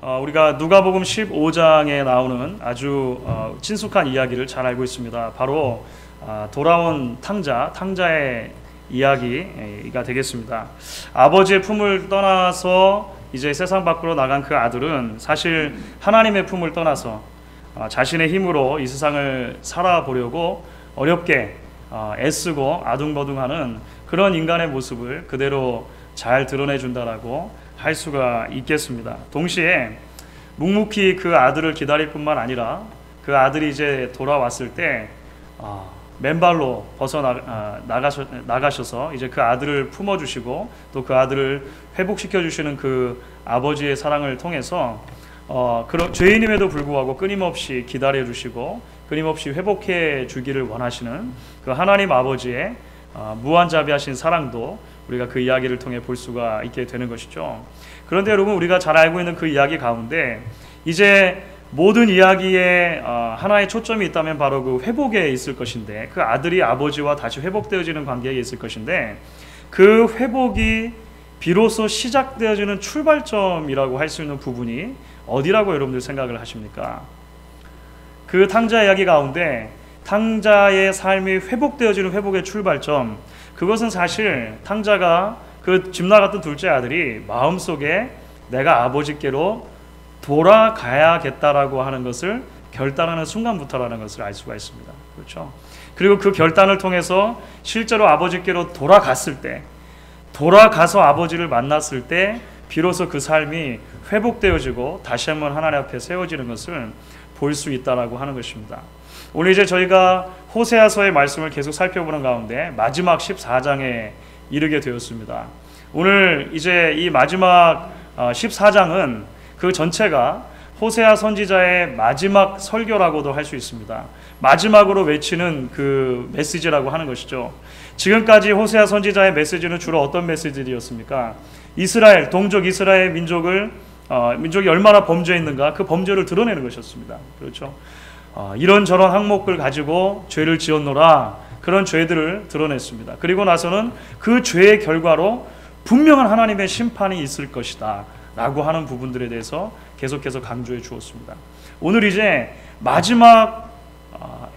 우리가 누가복음 15장에 나오는 아주 친숙한 이야기를 잘 알고 있습니다. 바로 돌아온 탕자의 이야기가 되겠습니다. 아버지의 품을 떠나서 이제 세상 밖으로 나간 그 아들은 사실 하나님의 품을 떠나서 자신의 힘으로 이 세상을 살아보려고 어렵게 애쓰고 아둥바둥하는 그런 인간의 모습을 그대로 잘 드러내준다라고 할 수가 있겠습니다. 동시에 묵묵히 그 아들을 기다릴 뿐만 아니라 그 아들이 이제 돌아왔을 때 맨발로 나가셔서 이제 그 아들을 품어주시고 또 그 아들을 회복시켜주시는 그 아버지의 사랑을 통해서 그런 죄인임에도 불구하고 끊임없이 기다려주시고 끊임없이 회복해 주기를 원하시는 그 하나님 아버지의 무한자비하신 사랑도 우리가 그 이야기를 통해 볼 수가 있게 되는 것이죠. 그런데 여러분, 우리가 잘 알고 있는 그 이야기 가운데 이제 모든 이야기에 하나의 초점이 있다면 바로 그 회복에 있을 것인데, 그 아들이 아버지와 다시 회복되어지는 관계에 있을 것인데, 그 회복이 비로소 시작되어지는 출발점이라고 할 수 있는 부분이 어디라고 여러분들 생각을 하십니까? 그 탕자 이야기 가운데 탕자의 삶이 회복되어지는 회복의 출발점, 그것은 사실 탕자가 그 집 나갔던 둘째 아들이 마음속에 내가 아버지께로 돌아가야겠다라고 하는 것을 결단하는 순간부터라는 것을 알 수가 있습니다. 그렇죠? 그리고 그 결단을 통해서 실제로 아버지께로 돌아갔을 때, 돌아가서 아버지를 만났을 때 비로소 그 삶이 회복되어지고 다시 한번 하나님 앞에 세워지는 것을 볼 수 있다라고 하는 것입니다. 오늘 이제 저희가 호세아서의 말씀을 계속 살펴보는 가운데 마지막 14장에 이르게 되었습니다. 오늘 이제 이 마지막 14장은 그 전체가 호세아 선지자의 마지막 설교라고도 할 수 있습니다. 마지막으로 외치는 그 메시지라고 하는 것이죠. 지금까지 호세아 선지자의 메시지는 주로 어떤 메시지였습니까? 이스라엘, 동족 이스라엘 민족이 얼마나 범죄했는가, 그 범죄를 드러내는 것이었습니다. 그렇죠? 이런저런 항목을 가지고 죄를 지었노라, 그런 죄들을 드러냈습니다. 그리고 나서는 그 죄의 결과로 분명한 하나님의 심판이 있을 것이다 라고 하는 부분들에 대해서 계속해서 강조해 주었습니다. 오늘 이제 마지막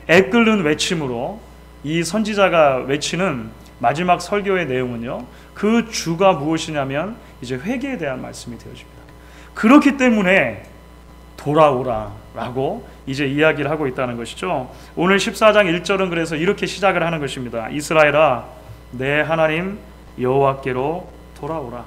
애끓는 외침으로 이 선지자가 외치는 마지막 설교의 내용은요, 그 주가 무엇이냐면 이제 회개에 대한 말씀이 되어집니다. 그렇기 때문에 돌아오라 라고 이제 이야기를 하고 있다는 것이죠. 오늘 14장 1절은 그래서 이렇게 시작을 하는 것입니다. 이스라엘아, 내 하나님 여호와께로 돌아오라.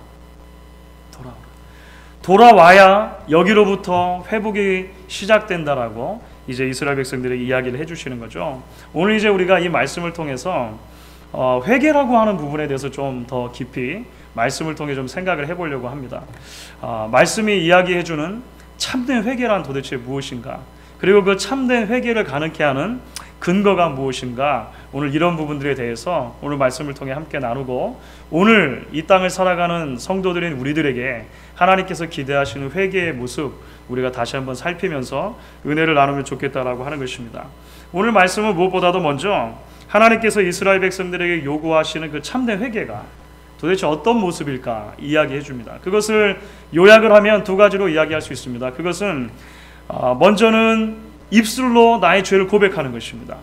돌아와야 여기로부터 회복이 시작된다라고 이제 이스라엘 백성들에게 이야기를 해주시는 거죠. 오늘 이제 우리가 이 말씀을 통해서 회개라고 하는 부분에 대해서 좀 더 깊이 말씀을 통해 좀 생각을 해보려고 합니다. 말씀이 이야기해주는 참된 회개란 도대체 무엇인가? 그리고 그 참된 회개를 가능케 하는 근거가 무엇인가? 오늘 이런 부분들에 대해서 오늘 말씀을 통해 함께 나누고, 오늘 이 땅을 살아가는 성도들인 우리들에게 하나님께서 기대하시는 회개의 모습 우리가 다시 한번 살피면서 은혜를 나누면 좋겠다라고 하는 것입니다. 오늘 말씀은 무엇보다도 먼저 하나님께서 이스라엘 백성들에게 요구하시는 그 참된 회개가 도대체 어떤 모습일까 이야기해 줍니다. 그것을 요약을 하면 두 가지로 이야기할 수 있습니다. 그것은 먼저는 입술로 나의 죄를 고백하는 것입니다.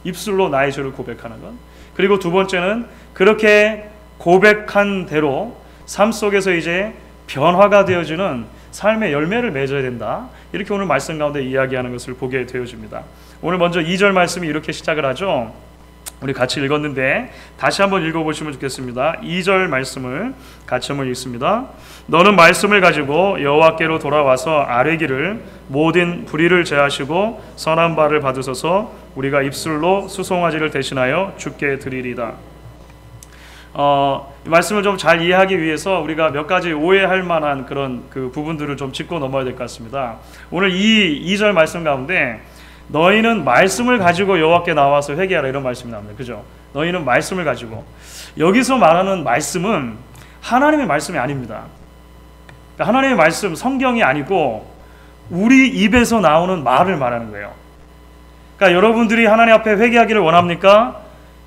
입술로 나의 죄를 고백하는 것. 그리고 두 번째는 그렇게 고백한 대로 삶 속에서 이제 변화가 되어지는 삶의 열매를 맺어야 된다. 이렇게 오늘 말씀 가운데 이야기하는 것을 보게 되어집니다. 오늘 먼저 2절 말씀이 이렇게 시작을 하죠. 우리 같이 읽었는데 다시 한번 읽어보시면 좋겠습니다. 2절 말씀을 같이 한번 읽습니다. 너는 말씀을 가지고 여호와께로 돌아와서 아뢰기를 모든 불의를 제하시고 선한 바를 받으소서. 우리가 입술로 수송아지를 대신하여 주께 드리리다. 이 말씀을 좀 잘 이해하기 위해서 우리가 몇 가지 오해할 만한 그런 그 부분들을 좀 짚고 넘어야 될 것 같습니다. 오늘 이 2절 말씀 가운데 너희는 말씀을 가지고 여호와께 나와서 회개하라, 이런 말씀이 나옵니다. 그죠? 너희는 말씀을 가지고, 여기서 말하는 말씀은 하나님의 말씀이 아닙니다. 그러니까 하나님의 말씀, 성경이 아니고 우리 입에서 나오는 말을 말하는 거예요. 그러니까 여러분들이 하나님 앞에 회개하기를 원합니까?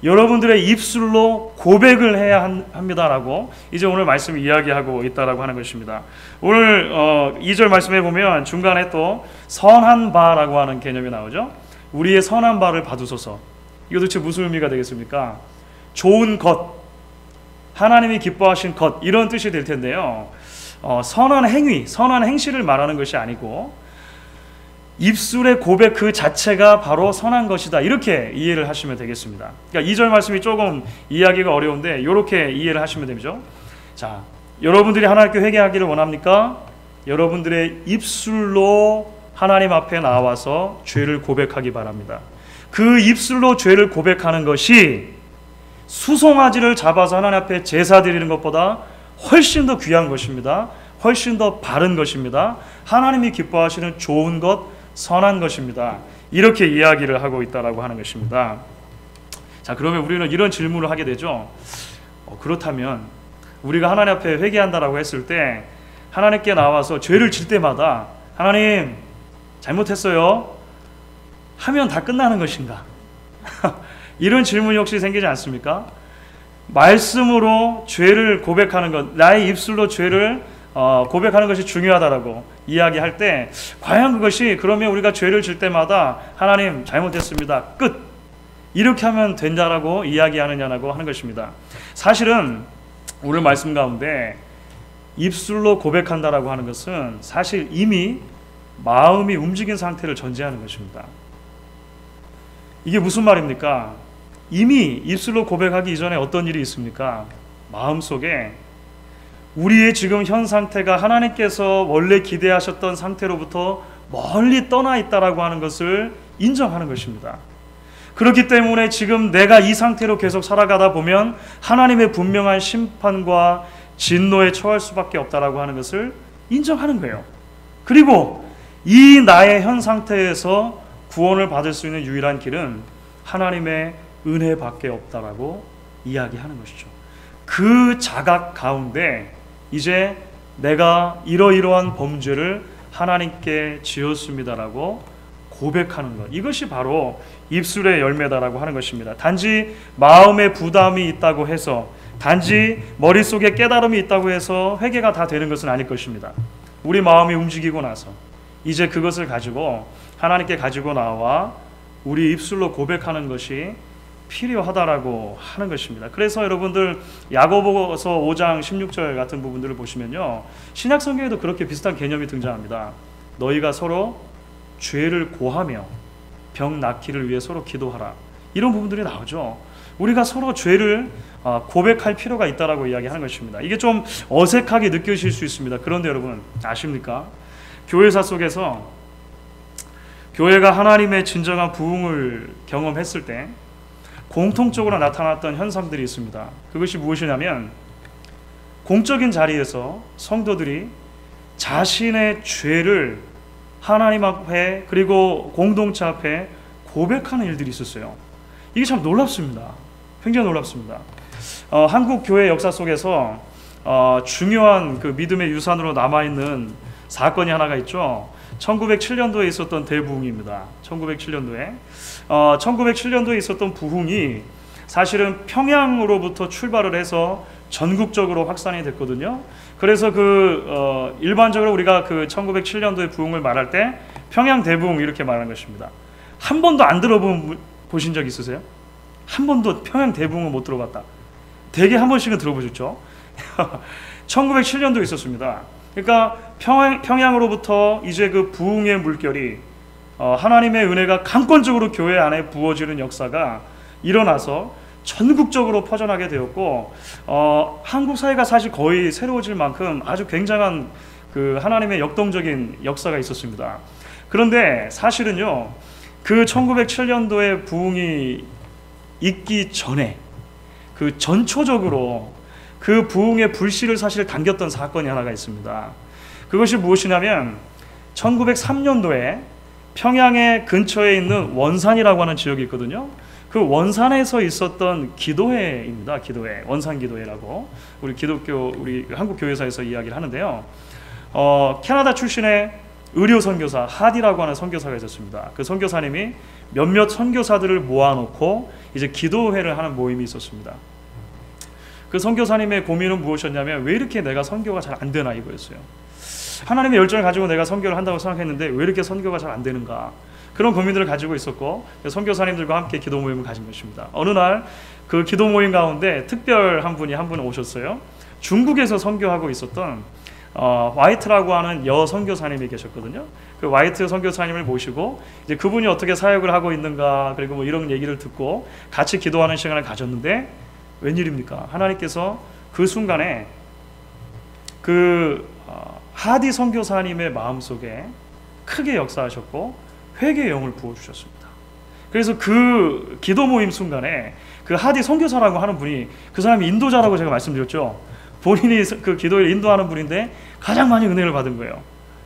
여러분들의 입술로 고백을 해야 합니다라고 이제 오늘 말씀 이야기하고 있다라고 하는 것입니다. 오늘 2절 말씀해 보면 중간에 또 선한 바라고 하는 개념이 나오죠. 우리의 선한 바를 받으소서. 이거 도대체 무슨 의미가 되겠습니까? 좋은 것, 하나님이 기뻐하신 것, 이런 뜻이 될 텐데요. 선한 행위, 선한 행실을 말하는 것이 아니고 입술의 고백 그 자체가 바로 선한 것이다, 이렇게 이해를 하시면 되겠습니다. 그러니까 2절 말씀이 조금 이해하기가 어려운데 이렇게 이해를 하시면 되죠. 자, 여러분들이 하나님께 회개하기를 원합니까? 여러분들의 입술로 하나님 앞에 나와서 죄를 고백하기 바랍니다. 그 입술로 죄를 고백하는 것이 수송아지를 잡아서 하나님 앞에 제사 드리는 것보다 훨씬 더 귀한 것입니다. 훨씬 더 바른 것입니다. 하나님이 기뻐하시는 좋은 것, 선한 것입니다. 이렇게 이야기를 하고 있다라고 하는 것입니다. 자, 그러면 우리는 이런 질문을 하게 되죠. 그렇다면 우리가 하나님 앞에 회개한다라고 했을 때 하나님께 나와서 죄를 질 때마다 하나님 잘못했어요 하면 다 끝나는 것인가? 이런 질문이 혹시 생기지 않습니까? 말씀으로 죄를 고백하는 것, 나의 입술로 죄를 고백하는 것이 중요하다라고 이야기할 때 과연 그것이 그러면 우리가 죄를 질 때마다 하나님 잘못했습니다, 끝, 이렇게 하면 된다라고 이야기하느냐라고 하는 것입니다. 사실은 오늘 말씀 가운데 입술로 고백한다라고 하는 것은 사실 이미 마음이 움직인 상태를 전제하는 것입니다. 이게 무슨 말입니까? 이미 입술로 고백하기 이전에 어떤 일이 있습니까? 마음속에 우리의 지금 현 상태가 하나님께서 원래 기대하셨던 상태로부터 멀리 떠나 있다라고 하는 것을 인정하는 것입니다. 그렇기 때문에 지금 내가 이 상태로 계속 살아가다 보면 하나님의 분명한 심판과 진노에 처할 수밖에 없다라고 하는 것을 인정하는 거예요. 그리고 이 나의 현 상태에서 구원을 받을 수 있는 유일한 길은 하나님의 은혜밖에 없다라고 이야기하는 것이죠. 그 자각 가운데 이제 내가 이러이러한 범죄를 하나님께 지었습니다라고 고백하는 것, 이것이 바로 입술의 열매다라고 하는 것입니다. 단지 마음에 부담이 있다고 해서, 단지 머릿속에 깨달음이 있다고 해서 회개가 다 되는 것은 아닐 것입니다. 우리 마음이 움직이고 나서 이제 그것을 가지고 하나님께 가지고 나와 우리 입술로 고백하는 것이 필요하다라고 하는 것입니다. 그래서 여러분들 야고보서 5장 16절 같은 부분들을 보시면요, 신약 성경에도 그렇게 비슷한 개념이 등장합니다. 너희가 서로 죄를 고하며 병 낫기를 위해 서로 기도하라, 이런 부분들이 나오죠. 우리가 서로 죄를 고백할 필요가 있다라고 이야기하는 것입니다. 이게 좀 어색하게 느껴질 수 있습니다. 그런데 여러분 아십니까? 교회사 속에서 교회가 하나님의 진정한 부흥을 경험했을 때 공통적으로 나타났던 현상들이 있습니다. 그것이 무엇이냐면 공적인 자리에서 성도들이 자신의 죄를 하나님 앞에 그리고 공동체 앞에 고백하는 일들이 있었어요. 이게 참 놀랍습니다. 굉장히 놀랍습니다. 한국 교회 역사 속에서 중요한 그 믿음의 유산으로 남아있는 사건이 하나가 있죠. 1907년도에 있었던 대부흥입니다. 1907년도에 있었던 부흥이 사실은 평양으로부터 출발을 해서 전국적으로 확산이 됐거든요. 그래서 일반적으로 우리가 그 1907년도의 부흥을 말할 때 평양 대부흥 이렇게 말하는 것입니다. 한 번도 안 보신 적 있으세요? 한 번도 평양 대부흥을 못 들어봤다. 대개 한 번씩은 들어보셨죠? 1907년도에 있었습니다. 그러니까 평양으로부터 이제 그 부흥의 물결이 하나님의 은혜가 강권적으로 교회 안에 부어지는 역사가 일어나서 전국적으로 퍼져나게 되었고, 한국 사회가 사실 거의 새로워질 만큼 아주 굉장한 그 하나님의 역동적인 역사가 있었습니다. 그런데 사실은요, 그 1907년도에 부흥이 있기 전에 그 전초적으로 그 부흥의 불씨를 사실 당겼던 사건이 하나가 있습니다. 그것이 무엇이냐면 1903년도에 평양의 근처에 있는 원산이라고 하는 지역이 있거든요. 그 원산에서 있었던 기도회입니다. 기도회, 원산 기도회라고 우리 한국 교회사에서 이야기를 하는데요. 캐나다 출신의 의료 선교사 하디라고 하는 선교사가 있었습니다. 그 선교사님이 몇몇 선교사들을 모아놓고 이제 기도회를 하는 모임이 있었습니다. 그 선교사님의 고민은 무엇이었냐면 왜 이렇게 내가 선교가 잘 안 되나 이거였어요. 하나님의 열정을 가지고 내가 선교를 한다고 생각했는데 왜 이렇게 선교가 잘 안 되는가, 그런 고민들을 가지고 있었고 선교사님들과 함께 기도 모임을 가진 것입니다. 어느 날 그 기도 모임 가운데 특별한 분이 한 분 오셨어요. 중국에서 선교하고 있었던 화이트라고 하는 여 선교사님이 계셨거든요. 그 화이트 선교사님을 모시고 이제 그분이 어떻게 사역을 하고 있는가, 그리고 뭐 이런 얘기를 듣고 같이 기도하는 시간을 가졌는데 웬일입니까? 하나님께서 그 순간에 그 하디 선교사님의 마음속에 크게 역사하셨고 회개의 영을 부어주셨습니다. 그래서 그 기도 모임 순간에 그 하디 선교사라고 하는 분이, 그 사람이 인도자라고 제가 말씀드렸죠. 본인이 그 기도를 인도하는 분인데 가장 많이 은혜를 받은 거예요.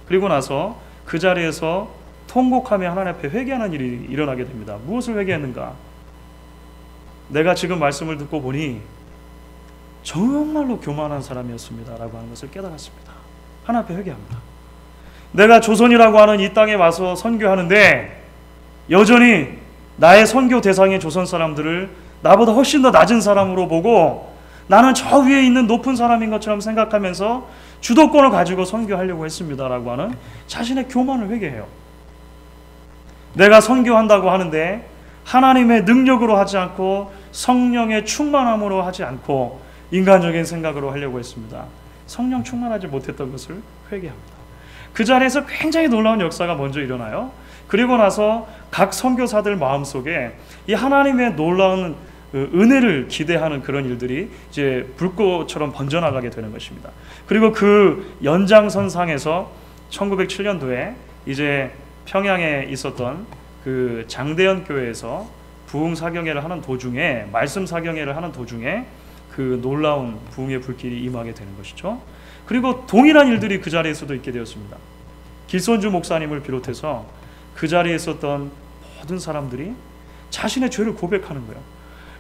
그리고 나서 그 자리에서 통곡하며 하나님 앞에 회개하는 일이 일어나게 됩니다. 무엇을 회개했는가? 내가 지금 말씀을 듣고 보니 정말로 교만한 사람이었습니다 라고 하는 것을 깨달았습니다. 하나님 앞에 회개합니다. 내가 조선이라고 하는 이 땅에 와서 선교하는데 여전히 나의 선교 대상의 조선 사람들을 나보다 훨씬 더 낮은 사람으로 보고 나는 저 위에 있는 높은 사람인 것처럼 생각하면서 주도권을 가지고 선교하려고 했습니다 라고 하는 자신의 교만을 회개해요. 내가 선교한다고 하는데 하나님의 능력으로 하지 않고 성령의 충만함으로 하지 않고 인간적인 생각으로 하려고 했습니다. 성령 충만하지 못했던 것을 회개합니다. 그 자리에서 굉장히 놀라운 역사가 먼저 일어나요. 그리고 나서 각 선교사들 마음속에 이 하나님의 놀라운 은혜를 기대하는 그런 일들이 이제 불꽃처럼 번져나가게 되는 것입니다. 그리고 그 연장선상에서 1907년도에 이제 평양에 있었던 그 장대현 교회에서 부흥 사경회를 하는 도중에, 말씀 사경회를 하는 도중에 그 놀라운 부흥의 불길이 임하게 되는 것이죠. 그리고 동일한 일들이 그 자리에서도 있게 되었습니다. 길손주 목사님을 비롯해서 그 자리에 있었던 모든 사람들이 자신의 죄를 고백하는 거예요.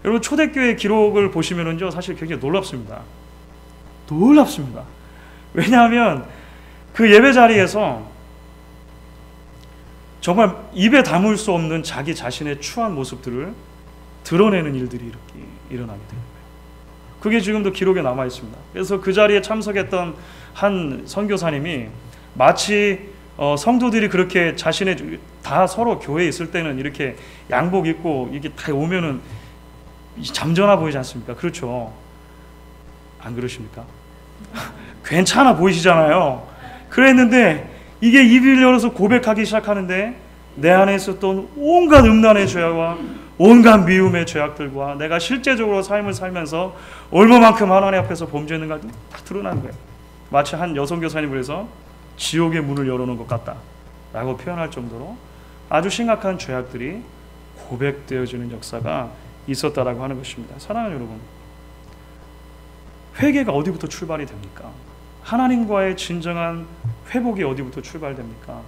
여러분 초대교회 기록을 보시면은요 사실 굉장히 놀랍습니다. 놀랍습니다. 왜냐하면 그 예배 자리에서 정말 입에 담을 수 없는 자기 자신의 추한 모습들을 드러내는 일들이 이렇게 일어나게 되는 거예요. 그게 지금도 기록에 남아 있습니다. 그래서 그 자리에 참석했던 한 선교사님이 마치 성도들이 그렇게 자신의 다 서로 교회에 있을 때는 이렇게 양복 입고 이게 다 오면은 잠전아 보이지 않습니까? 그렇죠? 안 그러십니까? 괜찮아 보이시잖아요. 그랬는데 이게 입을 열어서 고백하기 시작하는데 내 안에 있었던 온갖 음란의 죄와 온갖 미움의 죄악들과 내가 실제적으로 삶을 살면서 얼마만큼 하나님 앞에서 범죄했는가 다 드러나는 거예요. 마치 한 여성 교사님을 해서 지옥의 문을 열어놓은 것 같다 라고 표현할 정도로 아주 심각한 죄악들이 고백되어지는 역사가 있었다라고 하는 것입니다. 사랑하는 여러분, 회개가 어디부터 출발이 됩니까? 하나님과의 진정한 회복이 어디부터 출발됩니까?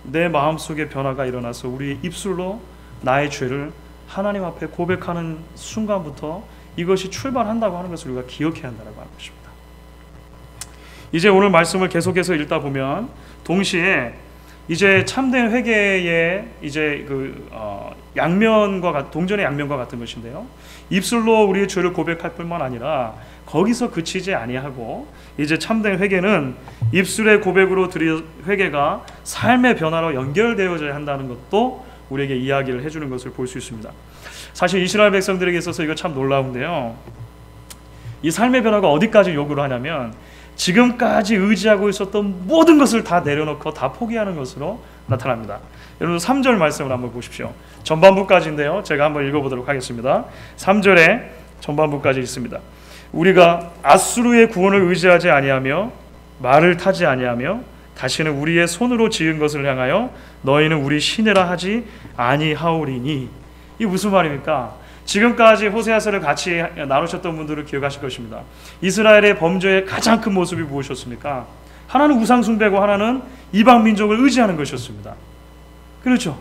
내 마음속에 변화가 일어나서 우리 입술로 나의 죄를 하나님 앞에 고백하는 순간부터 이것이 출발한다고 하는 것을 우리가 기억해야 한다고 하는 것입니다. 이제 오늘 말씀을 계속해서 읽다 보면 동시에 이제 참된 회개의 이제 양면과 동전의 양면과 같은 것인데요. 입술로 우리의 죄를 고백할 뿐만 아니라 거기서 그치지 아니하고 이제 참된 회개는 입술의 고백으로 드린 회개가 삶의 변화로 연결되어져야 한다는 것도 우리에게 이야기를 해주는 것을 볼 수 있습니다. 사실 이스라엘 백성들에게 있어서 이거 참 놀라운데요. 이 삶의 변화가 어디까지 요구를 하냐면 지금까지 의지하고 있었던 모든 것을 다 내려놓고 다 포기하는 것으로 나타납니다. 여러분 3절 말씀을 한번 보십시오. 전반부까지인데요. 제가 한번 읽어보도록 하겠습니다. 3절에 전반부까지 있습니다. 우리가 아수르의 구원을 의지하지 아니하며 말을 타지 아니하며 다시는 우리의 손으로 지은 것을 향하여 너희는 우리 시내라 하지 아니하오리니. 이게 무슨 말입니까? 지금까지 호세아서를 같이 나누셨던 분들을 기억하실 것입니다. 이스라엘의 범죄의 가장 큰 모습이 무엇이었습니까? 하나는 우상 숭배고 하나는 이방 민족을 의지하는 것이었습니다. 그렇죠?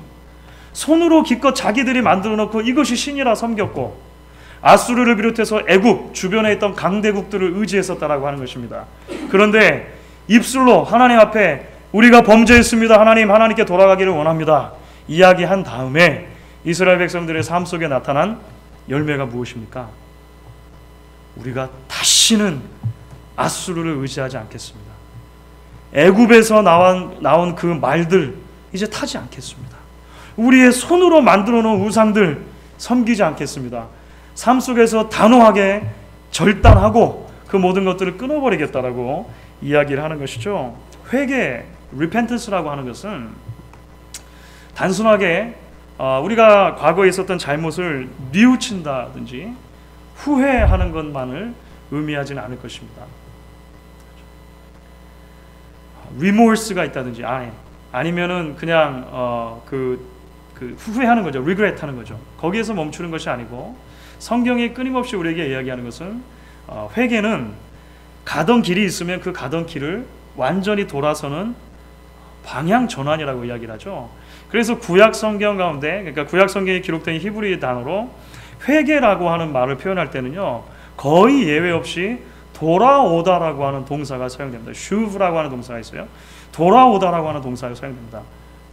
손으로 기껏 자기들이 만들어 놓고 이것이 신이라 섬겼고 아수르를 비롯해서 애국 주변에 있던 강대국들을 의지했었다라고 하는 것입니다. 그런데 입술로 하나님 앞에 우리가 범죄했습니다. 하나님께 돌아가기를 원합니다. 이야기한 다음에 이스라엘 백성들의 삶 속에 나타난 열매가 무엇입니까? 우리가 다시는 앗수르를 의지하지 않겠습니다. 애굽에서 나온 그 말들 이제 타지 않겠습니다. 우리의 손으로 만들어 놓은 우상들 섬기지 않겠습니다. 삶 속에서 단호하게 절단하고 그 모든 것들을 끊어버리겠다라고 이야기를 하는 것이죠. 회개, repentance라고 하는 것은 단순하게 우리가 과거에 있었던 잘못을 뉘우친다든지 후회하는 것만을 의미하지는 않을 것입니다. remorse가 있다든지 아니면은 그냥 그 후회하는 거죠. regret하는 거죠. 거기에서 멈추는 것이 아니고 성경이 끊임없이 우리에게 이야기하는 것은 회개는 가던 길이 있으면 그 가던 길을 완전히 돌아서는 방향 전환이라고 이야기를 하죠. 그래서 구약 성경 가운데, 그러니까 구약 성경에 기록된 히브리 단어로 회개라고 하는 말을 표현할 때는요, 거의 예외 없이 돌아오다라고 하는 동사가 사용됩니다. 슈브라고 하는 동사가 있어요. 돌아오다라고 하는 동사가 사용됩니다.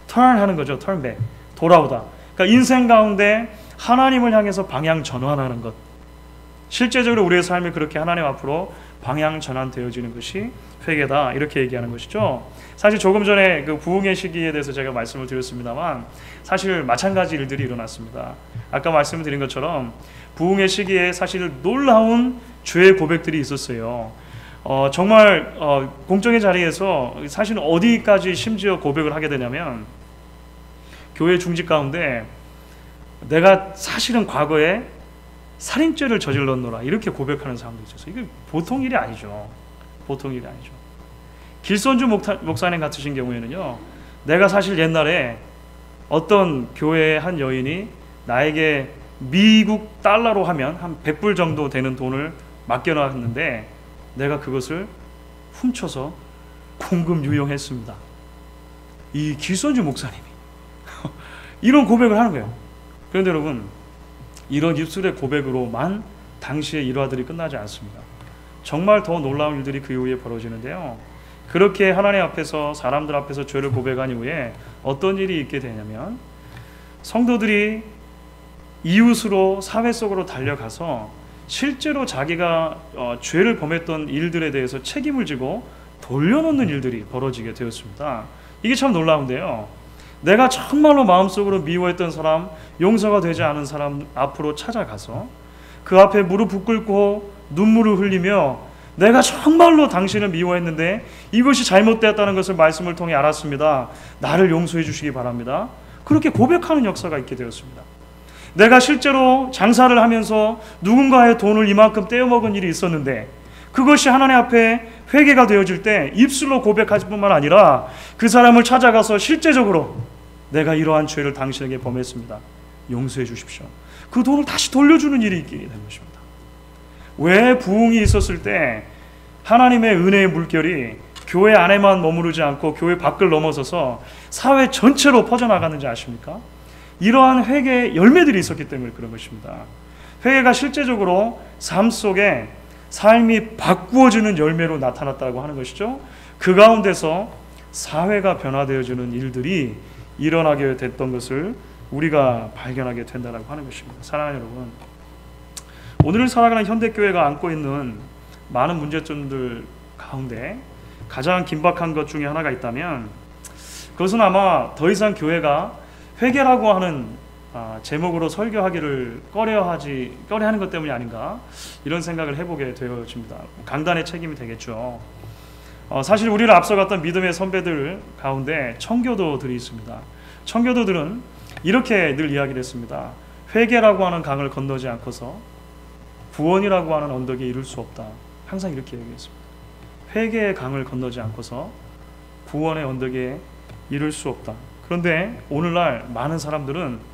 turn 하는 거죠. turn back. 돌아오다. 그러니까 인생 가운데 하나님을 향해서 방향 전환하는 것. 실제적으로 우리의 삶이 그렇게 하나님 앞으로 방향 전환되어지는 것이 회개다. 이렇게 얘기하는 것이죠. 사실 조금 전에 그 부흥의 시기에 대해서 제가 말씀을 드렸습니다만 사실 마찬가지 일들이 일어났습니다. 아까 말씀드린 것처럼 부흥의 시기에 사실 놀라운 죄의 고백들이 있었어요. 정말 공적인 자리에서 사실 어디까지 심지어 고백을 하게 되냐면 교회 중직 가운데 내가 사실은 과거에 살인죄를 저질렀노라 이렇게 고백하는 사람도 있었어요. 이게 보통 일이 아니죠. 보통 일이 아니죠. 길손주 목사님 같으신 경우에는요, 내가 사실 옛날에 어떤 교회의 한 여인이 나에게 미국 달러로 하면 한 100불 정도 되는 돈을 맡겨놨는데 내가 그것을 훔쳐서 공금 유용했습니다. 이 길손주 목사님이 이런 고백을 하는 거예요. 그런데 여러분, 이런 입술의 고백으로만 당시의 일화들이 끝나지 않습니다. 정말 더 놀라운 일들이 그 이후에 벌어지는데요. 그렇게 하나님 앞에서 사람들 앞에서 죄를 고백한 이후에 어떤 일이 있게 되냐면 성도들이 이웃으로 사회 속으로 달려가서 실제로 자기가 죄를 범했던 일들에 대해서 책임을 지고 돌려놓는 일들이 벌어지게 되었습니다. 이게 참 놀라운데요. 내가 정말로 마음속으로 미워했던 사람, 용서가 되지 않은 사람 앞으로 찾아가서 그 앞에 무릎 꿇고 눈물을 흘리며 내가 정말로 당신을 미워했는데 이것이 잘못되었다는 것을 말씀을 통해 알았습니다. 나를 용서해 주시기 바랍니다. 그렇게 고백하는 역사가 있게 되었습니다. 내가 실제로 장사를 하면서 누군가의 돈을 이만큼 떼어먹은 일이 있었는데 그것이 하나님 앞에 회개가 되어질 때 입술로 고백할 뿐만 아니라 그 사람을 찾아가서 실제적으로 내가 이러한 죄를 당신에게 범했습니다. 용서해 주십시오. 그 돈을 다시 돌려주는 일이 있게 된 것입니다. 왜 부흥이 있었을 때 하나님의 은혜의 물결이 교회 안에만 머무르지 않고 교회 밖을 넘어서서 사회 전체로 퍼져나가는지 아십니까? 이러한 회개의 열매들이 있었기 때문에 그런 것입니다. 회개가 실제적으로 삶 속에 삶이 바꾸어지는 열매로 나타났다고 하는 것이죠. 그 가운데서 사회가 변화되어지는 일들이 일어나게 됐던 것을 우리가 발견하게 된다고 하는 것입니다. 사랑하는 여러분, 오늘을 살아가는 현대교회가 안고 있는 많은 문제점들 가운데 가장 긴박한 것 중에 하나가 있다면 그것은 아마 더 이상 교회가 회개라고 하는 제목으로 설교하기를 꺼려하는 것 때문이 아닌가, 이런 생각을 해보게 되어집니다. 강단의 책임이 되겠죠. 사실 우리를 앞서갔던 믿음의 선배들 가운데 청교도들이 있습니다. 청교도들은 이렇게 늘 이야기를 했습니다. 회개라고 하는 강을 건너지 않고서 구원이라고 하는 언덕에 이룰 수 없다. 항상 이렇게 얘기했습니다. 회개의 강을 건너지 않고서 구원의 언덕에 이룰 수 없다. 그런데 오늘날 많은 사람들은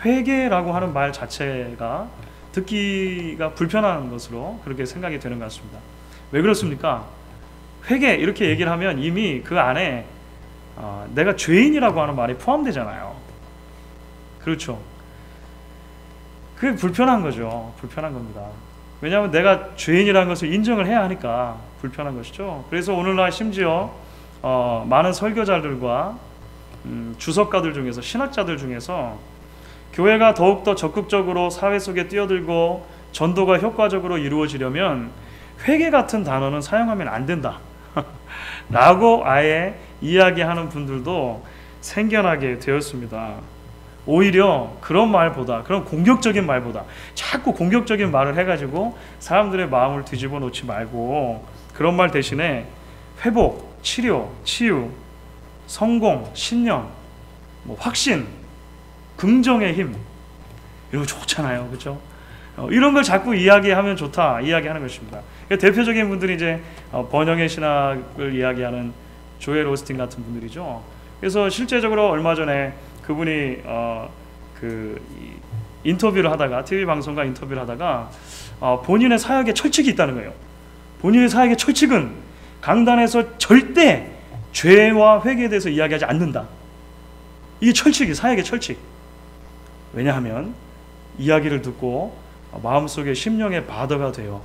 회개라고 하는 말 자체가 듣기가 불편한 것으로 그렇게 생각이 되는 것 같습니다. 왜 그렇습니까? 회개 이렇게 얘기를 하면 이미 그 안에 내가 죄인이라고 하는 말이 포함되잖아요. 그렇죠. 그게 불편한 거죠. 불편한 겁니다. 왜냐하면 내가 죄인이라는 것을 인정을 해야 하니까 불편한 것이죠. 그래서 오늘날 심지어 많은 설교자들과 주석가들 중에서, 신학자들 중에서 교회가 더욱더 적극적으로 사회 속에 뛰어들고 전도가 효과적으로 이루어지려면 회개 같은 단어는 사용하면 안 된다 라고 아예 이야기하는 분들도 생겨나게 되었습니다. 오히려 그런 말보다, 그런 공격적인 말보다, 자꾸 공격적인 말을 해가지고 사람들의 마음을 뒤집어 놓지 말고 그런 말 대신에 회복, 치료, 치유, 성공, 신령, 확신, 긍정의 힘, 이런 거 좋잖아요, 그렇죠? 이런 걸 자꾸 이야기하면 좋다, 이야기하는 것입니다. 대표적인 분들이 이제 번영의 신학을 이야기하는 조엘 오스틴 같은 분들이죠. 그래서 실제적으로 얼마 전에 그분이 인터뷰를 하다가, TV 방송과 인터뷰를 하다가 본인의 사역에 철칙이 있다는 거예요. 본인의 사역의 철칙은 강단에서 절대 죄와 회개에 대해서 이야기하지 않는다. 이게 철칙이, 사역의 철칙. 왜냐하면 이야기를 듣고 마음속에 심령의 바다가 되어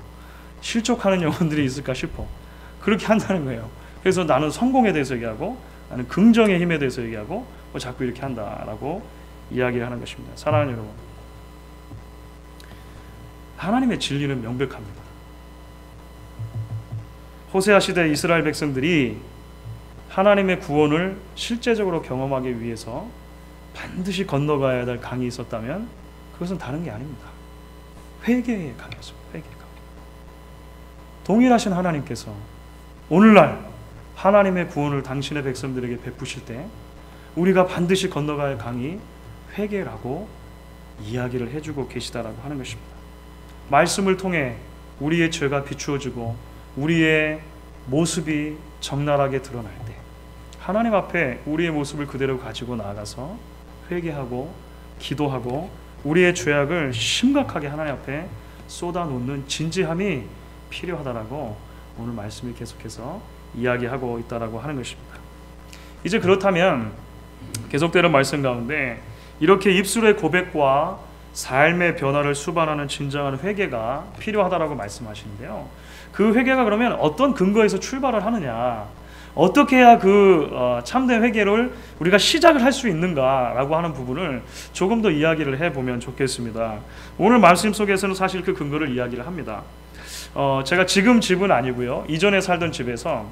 실족하는 영혼들이 있을까 싶어. 그렇게 한다는 거예요. 그래서 나는 성공에 대해서 얘기하고, 나는 긍정의 힘에 대해서 얘기하고, 자꾸 이렇게 한다라고 이야기를 하는 것입니다. 사랑하는 여러분, 하나님의 진리는 명백합니다. 호세아 시대 이스라엘 백성들이 하나님의 구원을 실제적으로 경험하기 위해서 반드시 건너가야 될 강이 있었다면 그것은 다른 게 아닙니다. 회개의 강이었습니다. 회개의 강. 동일하신 하나님께서 오늘날 하나님의 구원을 당신의 백성들에게 베푸실 때 우리가 반드시 건너가야 할 강이 회개라고 이야기를 해주고 계시다라고 하는 것입니다. 말씀을 통해 우리의 죄가 비추어지고 우리의 모습이 적나라하게 드러날 때 하나님 앞에 우리의 모습을 그대로 가지고 나아가서 회개하고 기도하고 우리의 죄악을 심각하게 하나님 앞에 쏟아놓는 진지함이 필요하다라고 오늘 말씀이 계속해서 이야기하고 있다라고 하는 것입니다. 이제 그렇다면 계속되는 말씀 가운데 이렇게 입술의 고백과 삶의 변화를 수반하는 진정한 회개가 필요하다라고 말씀하시는데요. 그 회개가 그러면 어떤 근거에서 출발을 하느냐, 어떻게 해야 참된 회개를 우리가 시작을 할 수 있는가라고 하는 부분을 조금 더 이야기를 해보면 좋겠습니다. 오늘 말씀 속에서는 사실 그 근거를 이야기를 합니다. 제가 지금 집은 아니고요, 이전에 살던 집에서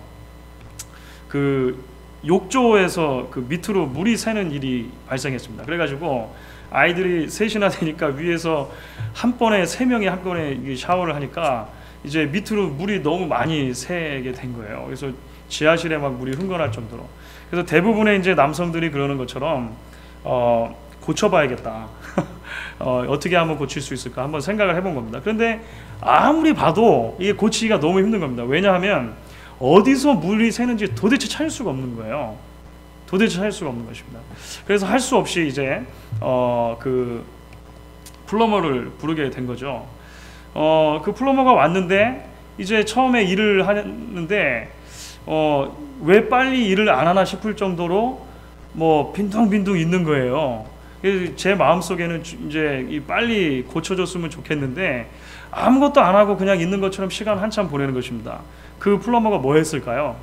욕조에서 밑으로 물이 새는 일이 발생했습니다. 그래가지고 아이들이 셋이나 되니까 위에서 한 번에 3명이 한 번에 샤워를 하니까 이제 밑으로 물이 너무 많이 새게 된 거예요. 그래서 지하실에 막 물이 흥건할 정도로. 그래서 대부분의 이제 남성들이 그러는 것처럼 고쳐봐야겠다. 어떻게 하면 고칠 수 있을까 한번 생각을 해본 겁니다. 그런데 아무리 봐도 이게 고치기가 너무 힘든 겁니다. 왜냐하면 어디서 물이 새는지 도대체 찾을 수가 없는 거예요. 도대체 찾을 수가 없는 것입니다. 그래서 할 수 없이 이제 플러머를 부르게 된 거죠. 그 플러머가 왔는데 이제 처음에 일을 하는데 왜 빨리 일을 안 하나 싶을 정도로 빈둥빈둥 있는 거예요. 제 마음속에는 이제 빨리 고쳐줬으면 좋겠는데 아무것도 안 하고 그냥 있는 것처럼 시간 한참 보내는 것입니다. 그 플러머가 뭐 했을까요?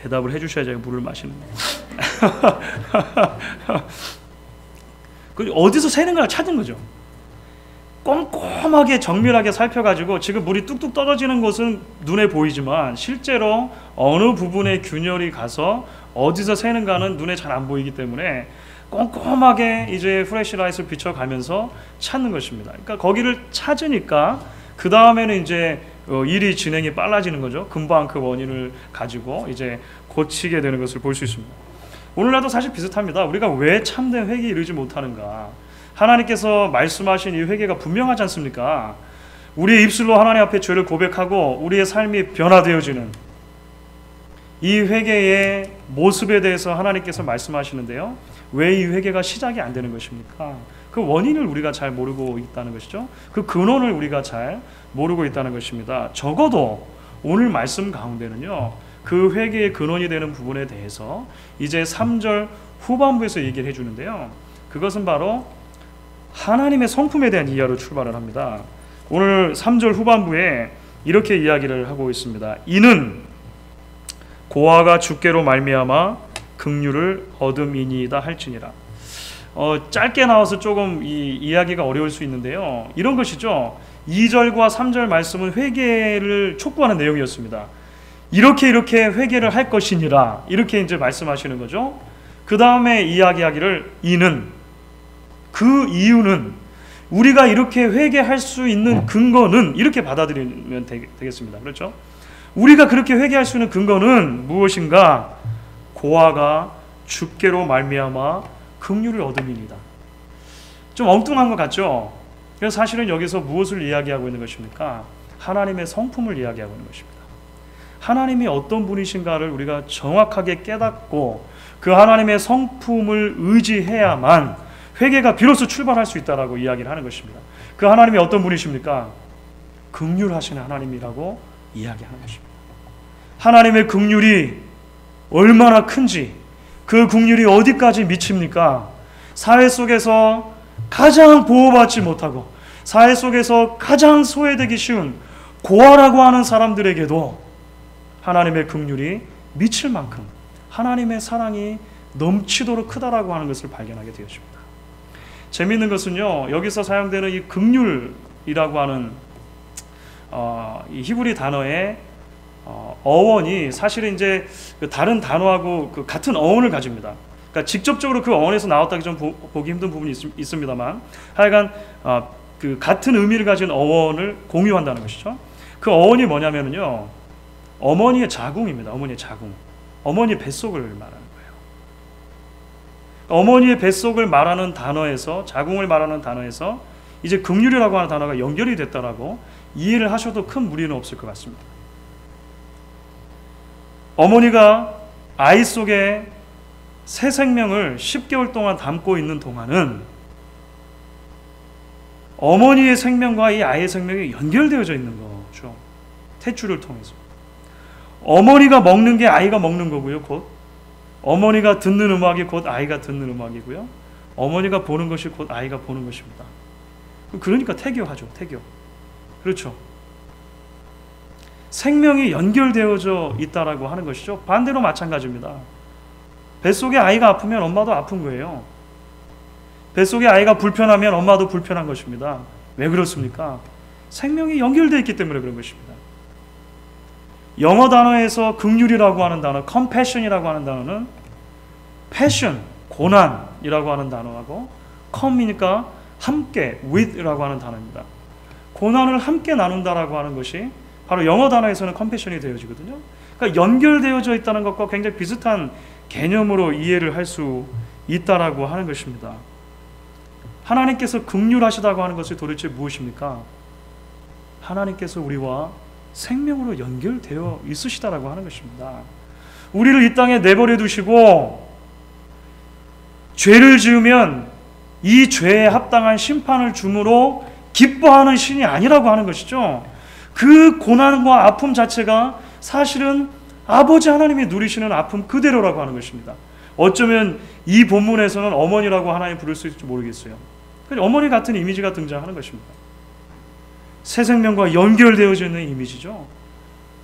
대답을 해주셔야 제가 물을 마시는데. 어디서 새는가를 찾은 거죠. 꼼꼼하게 정밀하게 살펴가지고 지금 물이 뚝뚝 떨어지는 곳은 눈에 보이지만 실제로 어느 부분에 균열이 가서 어디서 새는가는 눈에 잘 안 보이기 때문에 꼼꼼하게 이제 플래시라이트를 비춰가면서 찾는 것입니다. 그러니까 거기를 찾으니까 그 다음에는 이제 일이 진행이 빨라지는 거죠. 금방 그 원인을 가지고 이제 고치게 되는 것을 볼 수 있습니다. 오늘날도 사실 비슷합니다. 우리가 왜 참된 회개에 이르지 못하는가? 하나님께서 말씀하신 이 회개가 분명하지 않습니까? 우리의 입술로 하나님 앞에 죄를 고백하고 우리의 삶이 변화되어지는 이 회개의 모습에 대해서 하나님께서 말씀하시는데요. 왜 이 회개가 시작이 안 되는 것입니까? 그 원인을 우리가 잘 모르고 있다는 것이죠. 그 근원을 우리가 잘 모르고 있다는 것입니다. 적어도 오늘 말씀 가운데는요, 그 회개의 근원이 되는 부분에 대해서 이제 3절 후반부에서 얘기를 해주는데요. 그것은 바로 하나님의 성품에 대한 이야기로 출발을 합니다. 오늘 3절 후반부에 이렇게 이야기를 하고 있습니다. 이는 고아가 주께로 말미암아 긍휼을 얻음이니이다 할지니라. 짧게 나와서 조금 이 이야기가 어려울 수 있는데요. 이런 것이죠. 2절과 3절 말씀은 회개를 촉구하는 내용이었습니다. 이렇게 회개를 할 것이니라, 이렇게 이제 말씀하시는 거죠. 그 다음에 이야기하기를 이는, 그 이유는, 우리가 이렇게 회개할 수 있는 근거는, 이렇게 받아들이면 되겠습니다. 그렇죠? 우리가 그렇게 회개할 수 있는 근거는 무엇인가? 고아가 주께로 말미암아 긍휼을 얻음이니이다. 좀 엉뚱한 것 같죠? 그래서 사실은 여기서 무엇을 이야기하고 있는 것입니까? 하나님의 성품을 이야기하고 있는 것입니다. 하나님이 어떤 분이신가를 우리가 정확하게 깨닫고 그 하나님의 성품을 의지해야만 회개가 비로소 출발할 수 있다라고 이야기를 하는 것입니다. 그 하나님이 어떤 분이십니까? 긍휼하시는 하나님이라고 이야기하는 것입니다. 하나님의 긍휼이 얼마나 큰지, 그 긍휼이 어디까지 미칩니까? 사회 속에서 가장 보호받지 못하고 사회 속에서 가장 소외되기 쉬운 고아라고 하는 사람들에게도 하나님의 긍휼이 미칠 만큼 하나님의 사랑이 넘치도록 크다라고 하는 것을 발견하게 되었습니다. 재미있는 것은요, 여기서 사용되는 이 긍휼이라고 하는 이 히브리 단어의 어원이 사실은 이제 다른 단어하고 그 같은 어원을 가집니다. 그러니까 직접적으로 그 어원에서 나왔다기 좀 보기 힘든 부분이 있습니다만, 하여간 그 같은 의미를 가진 어원을 공유한다는 것이죠. 그 어원이 뭐냐면요, 어머니의 자궁입니다. 어머니의 자궁, 어머니의 뱃속을 말하는 거예요. 어머니의 뱃속을 말하는 단어에서, 자궁을 말하는 단어에서 이제 긍휼이라고 하는 단어가 연결이 됐다라고 이해를 하셔도 큰 무리는 없을 것 같습니다. 어머니가 아이 속에 새 생명을 10개월 동안 담고 있는 동안은 어머니의 생명과 이 아이의 생명이 연결되어져 있는 거죠. 탯줄을 통해서. 어머니가 먹는 게 아이가 먹는 거고요. 곧 어머니가 듣는 음악이 곧 아이가 듣는 음악이고요. 어머니가 보는 것이 곧 아이가 보는 것입니다. 그러니까 태교하죠. 태교. 그렇죠. 생명이 연결되어져 있다라고 하는 것이죠. 반대로 마찬가지입니다. 뱃속에 아이가 아프면 엄마도 아픈 거예요. 뱃속에 아이가 불편하면 엄마도 불편한 것입니다. 왜 그렇습니까? 생명이 연결되어 있기 때문에 그런 것입니다. 영어 단어에서 긍휼이라고 하는 단어, compassion이라고 하는 단어는 passion, 고난이라고 하는 단어하고 come이니까 함께, with라고 하는 단어입니다. 고난을 함께 나눈다라고 하는 것이 바로 영어 단어에서는 compassion이 되어지거든요. 그러니까 연결되어져 있다는 것과 굉장히 비슷한 개념으로 이해를 할 수 있다라고 하는 것입니다. 하나님께서 긍휼하시다고 하는 것이 도대체 무엇입니까? 하나님께서 우리와 생명으로 연결되어 있으시다라고 하는 것입니다. 우리를 이 땅에 내버려 두시고 죄를 지으면 이 죄에 합당한 심판을 줌으로 기뻐하는 신이 아니라고 하는 것이죠. 그 고난과 아픔 자체가 사실은 아버지 하나님이 누리시는 아픔 그대로라고 하는 것입니다. 어쩌면 이 본문에서는 어머니라고 하나님 부를 수 있을지 모르겠어요. 어머니 같은 이미지가 등장하는 것입니다. 새 생명과 연결되어져 있는 이미지죠.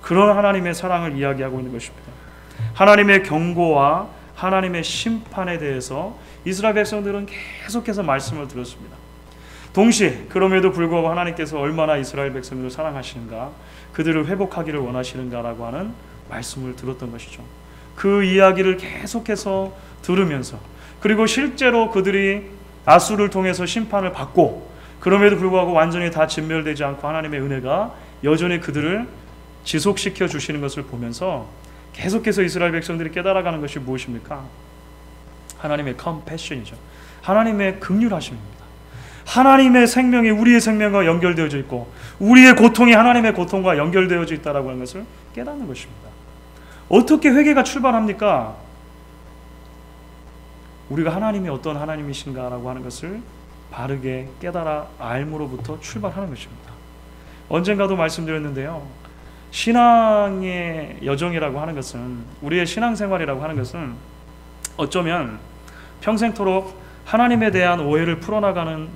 그런 하나님의 사랑을 이야기하고 있는 것입니다. 하나님의 경고와 하나님의 심판에 대해서 이스라엘 백성들은 계속해서 말씀을 들었습니다. 동시에 그럼에도 불구하고 하나님께서 얼마나 이스라엘 백성들을 사랑하시는가, 그들을 회복하기를 원하시는가라고 하는 말씀을 들었던 것이죠. 그 이야기를 계속해서 들으면서, 그리고 실제로 그들이 아수를 통해서 심판을 받고 그럼에도 불구하고 완전히 다 진멸되지 않고 하나님의 은혜가 여전히 그들을 지속시켜 주시는 것을 보면서 계속해서 이스라엘 백성들이 깨달아가는 것이 무엇입니까? 하나님의 컴패션이죠. 하나님의 긍휼하심입니다. 하나님의 생명이 우리의 생명과 연결되어져 있고 우리의 고통이 하나님의 고통과 연결되어져 있다라고 하는 것을 깨닫는 것입니다. 어떻게 회개가 출발합니까? 우리가 하나님이 어떤 하나님이신가라고 하는 것을 바르게 깨달아 알므로부터 출발하는 것입니다. 언젠가도 말씀드렸는데요. 신앙의 여정이라고 하는 것은, 우리의 신앙생활이라고 하는 것은 어쩌면 평생토록 하나님에 대한 오해를 풀어나가는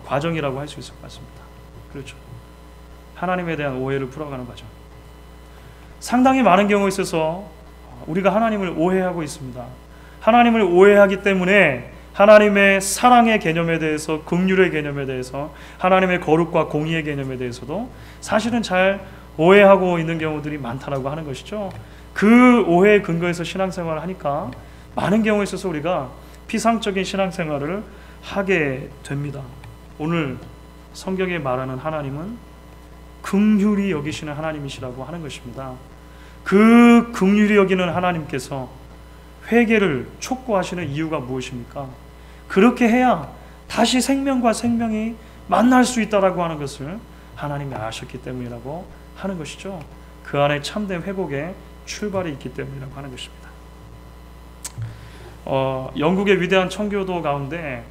과정이라고 할 수 있을 것 같습니다. 그렇죠. 하나님에 대한 오해를 풀어가는 과정. 상당히 많은 경우에 있어서 우리가 하나님을 오해하고 있습니다. 하나님을 오해하기 때문에 하나님의 사랑의 개념에 대해서, 긍휼의 개념에 대해서, 하나님의 거룩과 공의의 개념에 대해서도 사실은 잘 오해하고 있는 경우들이 많다라고 하는 것이죠. 그 오해의 근거에서 신앙생활을 하니까 많은 경우에 있어서 우리가 피상적인 신앙생활을 하게 됩니다. 오늘 성경에 말하는 하나님은 긍휼히 여기시는 하나님이시라고 하는 것입니다. 그 긍휼히 여기는 하나님께서 회개를 촉구하시는 이유가 무엇입니까? 그렇게 해야 다시 생명과 생명이 만날 수 있다라고 하는 것을 하나님이 아셨기 때문이라고 하는 것이죠. 그 안에 참된 회복의 출발이 있기 때문이라고 하는 것입니다. 영국의 위대한 청교도 가운데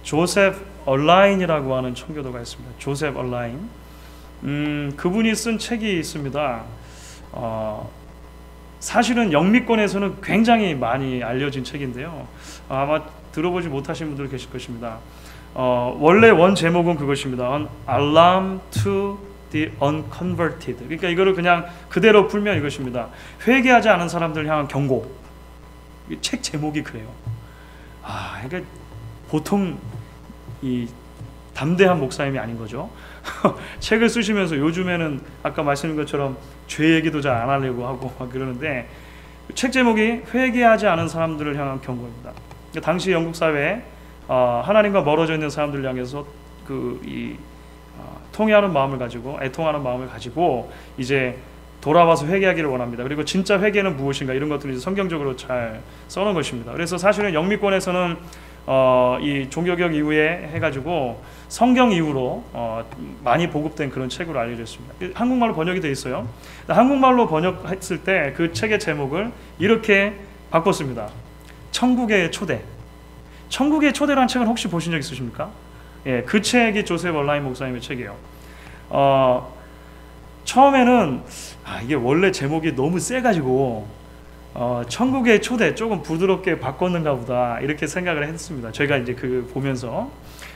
조셉 얼라인이라고 하는 청교도가 있습니다. 조셉 얼라인. 그분이 쓴 책이 있습니다. 사실은 영미권에서는 굉장히 많이 알려진 책인데요. 아마 들어보지 못하신 분들 계실 것입니다. 원래 원 제목은 그것입니다. An Alarm to the Unconverted. 그러니까 이거를 그냥 그대로 풀면 이것입니다. 회개하지 않은 사람들 향한 경고. 책 제목이 그래요. 그러니까 보통 이 담대한 목사님이 아닌 거죠. 책을 쓰시면서 요즘에는 아까 말씀드린 것처럼 죄 얘기도 잘 안 하려고 하고 막 그러는데, 책 제목이 회개하지 않은 사람들을 향한 경고입니다. 당시 영국 사회에 하나님과 멀어져 있는 사람들을 향해서 통회하는 마음을 가지고, 애통하는 마음을 가지고 이제 돌아와서 회개하기를 원합니다. 그리고 진짜 회개는 무엇인가, 이런 것들을 성경적으로 잘 써놓은 것입니다. 그래서 사실은 영미권에서는 이 종교개혁 이후에 해가지고 성경 이후로 많이 보급된 그런 책으로 알려져 있습니다. 한국말로 번역이 되어 있어요. 한국말로 번역했을 때 그 책의 제목을 이렇게 바꿨습니다. 천국의 초대. 천국의 초대라는 책은 혹시 보신 적 있으십니까? 예, 그 책이 조셉 얼라인 목사님의 책이에요. 처음에는 이게 원래 제목이 너무 세가지고 천국의 초대 조금 부드럽게 바꿨는가 보다 이렇게 생각을 했습니다. 저희가 이제 그 보면서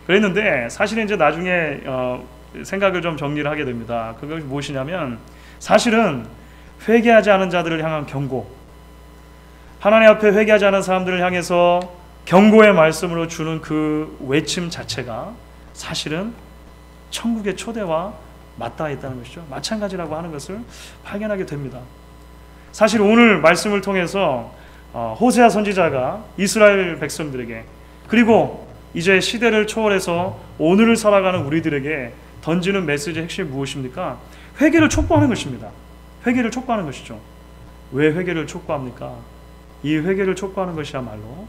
그랬는데, 사실은 이제 나중에 생각을 좀 정리를 하게 됩니다. 그것이 무엇이냐면, 사실은 회개하지 않은 자들을 향한 경고, 하나님 앞에 회개하지 않은 사람들을 향해서 경고의 말씀으로 주는 그 외침 자체가 사실은 천국의 초대와 맞닿아 있다는 것이죠. 마찬가지라고 하는 것을 발견하게 됩니다. 사실 오늘 말씀을 통해서 호세아 선지자가 이스라엘 백성들에게, 그리고 이제 시대를 초월해서 오늘을 살아가는 우리들에게 던지는 메시지의 핵심이 무엇입니까? 회개를 촉구하는 것입니다. 회개를 촉구하는 것이죠. 왜 회개를 촉구합니까? 이 회개를 촉구하는 것이야말로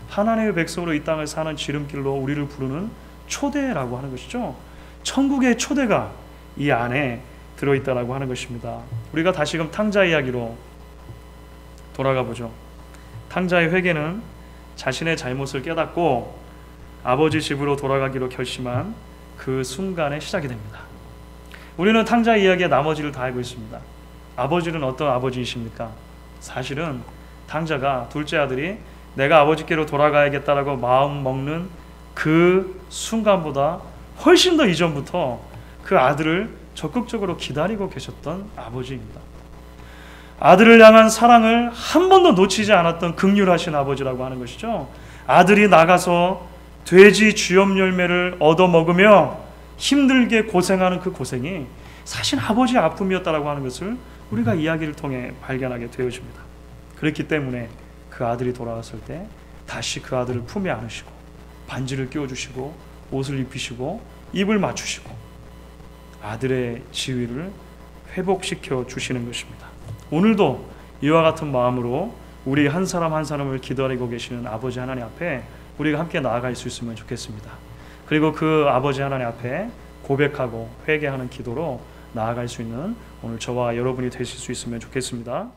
하나님의 백성으로 이 땅을 사는 지름길로 우리를 부르는 초대라고 하는 것이죠. 천국의 초대가 이 안에 들어있다라고 하는 것입니다. 우리가 다시금 탕자 이야기로 돌아가 보죠. 탕자의 회개는 자신의 잘못을 깨닫고 아버지 집으로 돌아가기로 결심한 그 순간에 시작이 됩니다. 우리는 탕자 이야기의 나머지를 다 알고 있습니다. 아버지는 어떤 아버지이십니까? 사실은 탕자가, 둘째 아들이 내가 아버지께로 돌아가야겠다라고 마음 먹는 그 순간보다 훨씬 더 이전부터 그 아들을 적극적으로 기다리고 계셨던 아버지입니다. 아들을 향한 사랑을 한 번도 놓치지 않았던 긍휼하신 아버지라고 하는 것이죠. 아들이 나가서 돼지 주엽 열매를 얻어먹으며 힘들게 고생하는 그 고생이 사실 아버지의 아픔이었다라고 하는 것을 우리가 이야기를 통해 발견하게 되어집니다. 그렇기 때문에 그 아들이 돌아왔을 때 다시 그 아들을 품에 안으시고 반지를 끼워주시고 옷을 입히시고 입을 맞추시고 아들의 지위를 회복시켜 주시는 것입니다. 오늘도 이와 같은 마음으로 우리 한 사람 한 사람을 기다리고 계시는 아버지 하나님 앞에 우리가 함께 나아갈 수 있으면 좋겠습니다. 그리고 그 아버지 하나님 앞에 고백하고 회개하는 기도로 나아갈 수 있는 오늘 저와 여러분이 되실 수 있으면 좋겠습니다.